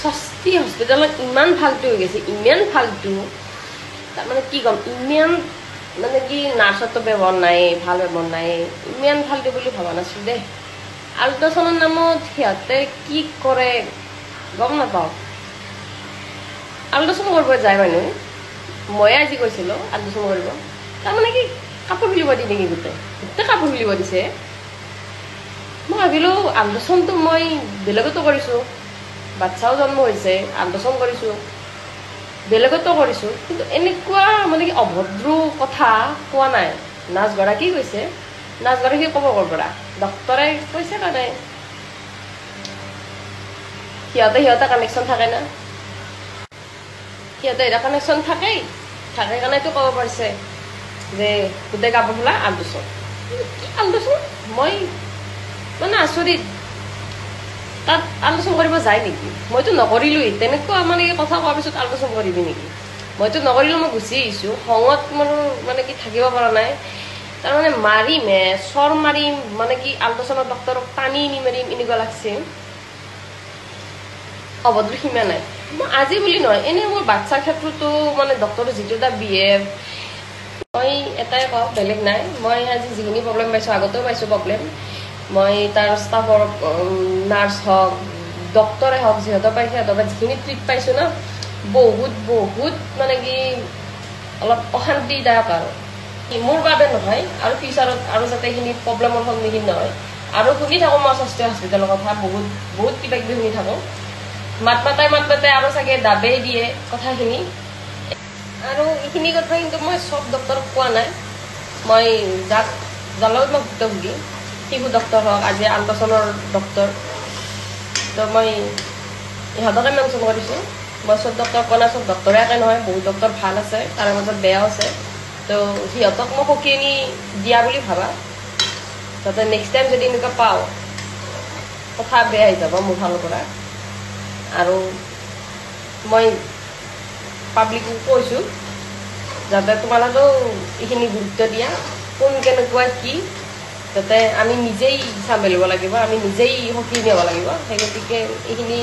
ষষ্ঠী হস্পিটেলত ইমান ফাল্টু হৈ গৈছে, ইমান ফাল্টু। তাৰমানে কি ক'ম, ইমান মানে কি নাৰ্ছতো ব্যৱহাৰ নাই, ভাল ব্যৱহাৰ নাই, ইমান ফাল্টু বুলি ভবা নাছিলোঁ দেই। আল্ট্ৰাচাউণ্ডৰ নামত সিহঁতে কি কৰে গম নাপাওঁ। আল্ট্ৰাচাউণ্ড কৰিব যায় মানুহ, ময়ে আজি কৈছিলোঁ আল্ট্ৰাচাউণ্ড কৰিব। তাৰমানে কি কাপোৰ খুলিব দিয়ে নেকি? গোটেই কাপোৰ খুলিব দিছে। মই ভাবিলোঁ আল্ট্ৰাচাউণ্ডটো মই বেলেগতো কৰিছোঁ, বাচ্চাও জন্ম হৈছে, আল্ট্ৰাচাউণ্ড কৰিছোঁ, বেলেগতো কৰিছোঁ, কিন্তু এনেকুৱা মানে কি অভদ্ৰ কথা কোৱা নাই। নাৰ্ছগৰাকী কৈছে, নাৰ্ছগৰাকী ক'ব ক'ৰ পৰা, ডক্তৰে কৈছে নে নাই? সিহঁতে কানেকশ্যন থাকে না, সিহঁতে এটা কানেকশ্যন থাকেই, থাকে কাৰণেতো ক'ব পাৰিছে যে গোটেই কাপোৰ খোলা আল্ট্ৰাচাউণ্ড। কি আল্ট্ৰাচাউণ্ড? মই মানে আচৰিত। তাত আল্ট্ৰাচাউণ্ড কৰিব যায় নেকি? মইতো নকৰিলোৱেই। তেনেকুৱা মানে কথা কোৱাৰ পিছত আল্ট্ৰাচাউণ্ড কৰিবি নেকি? মইতো নকৰিলোঁ, মই গুচি আহিছোঁ। খঙত মোৰ মানে কি থাকিব পৰা নাই। তাৰমানে মাৰিমে, চৰ মাৰিম, মানে কি আল্ট্ৰাচাউণ্ডৰ ডক্তৰক টানি নি মাৰিম, এনেকুৱা লাগছে। অভদ্ৰ সীমা নাই। মই আজি বুলি নহয়, এনেই মোৰ বাচ্ছাৰ ক্ষেত্ৰতো মানে ডক্তৰৰ যিটো এটা বিহেভ, মই এটাই কওঁ, বেলেগ নাই। মই আজি যিখিনি প্ৰব্লেম পাইছোঁ, আগতেও পাইছোঁ প্ৰব্লেম। মই তাৰ ষ্টাফৰ নাৰ্ছ হওক, ডক্তৰে হওক, যিহেতু পাইছে সিহঁতৰ পৰা যিখিনি ট্ৰিট পাইছোঁ ন, বহুত মানে কি অলপ অশান্তিদায়ক। আৰু মোৰ বাবে নহয়, আৰু ফিউচাৰত আৰু যাতে এইখিনি প্ৰব্লেমৰ সন্মুখীন নহয়। আৰু শুনি থাকোঁ মই ষষ্ঠী হস্পিটেলৰ কথা, বহুত কিবা কিবি শুনি থাকোঁ। মাত মাতাই আৰু চাগে দাবেই দিয়ে কথাখিনি। আৰু এইখিনি কথা কিন্তু মই চব ডক্তৰক কোৱা নাই। মই যাৰ লগত মই ভুক্তভোগী, শিশু ডক্তৰ হওক, আজি আল্ট্ৰাচাউণ্ডৰ ডক্তৰ, তো মই ইহঁতকে মেনশ্যন কৰিছোঁ। মই চব ডক্তৰক কোৱা নাই, চব ডক্তৰে একে নহয়, বহুত ডক্তৰ ভাল আছে, তাৰে মাজত বেয়াও আছে। তো সিহঁতক মই সকিয়ানি দিয়া বুলি ভাবা, যাতে নেক্সট টাইম যদি এনেকুৱা পাওঁ, কথা বেয়া হৈ যাব মোৰ ফালৰ পৰা। আৰু মই পাব্লিকক কৈছোঁ যাতে তোমালোকেও এইখিনি গুৰুত্ব দিয়া, কোন কেনেকুৱা কি, যাতে আমি নিজেই চম্ভালিব লাগিব, আমি নিজেই সকিয়ানি হ'ব লাগিব। সেই গতিকে এইখিনি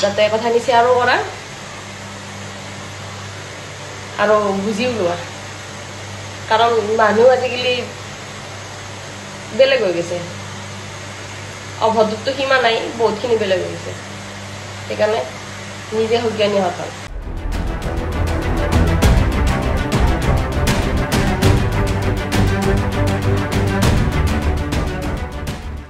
যাতে কথাখিনি শ্বেয়াৰো কৰা আৰু বুজিও লোৱা। কাৰণ মানুহ আজিকালি বেলেগ হৈ গৈছে, অভদ্ৰতো সীমা নাই, বহুতখিনি বেলেগ হৈ গৈছে। সেইকাৰণে নিজে সকিয়ানি হোৱা ভাল।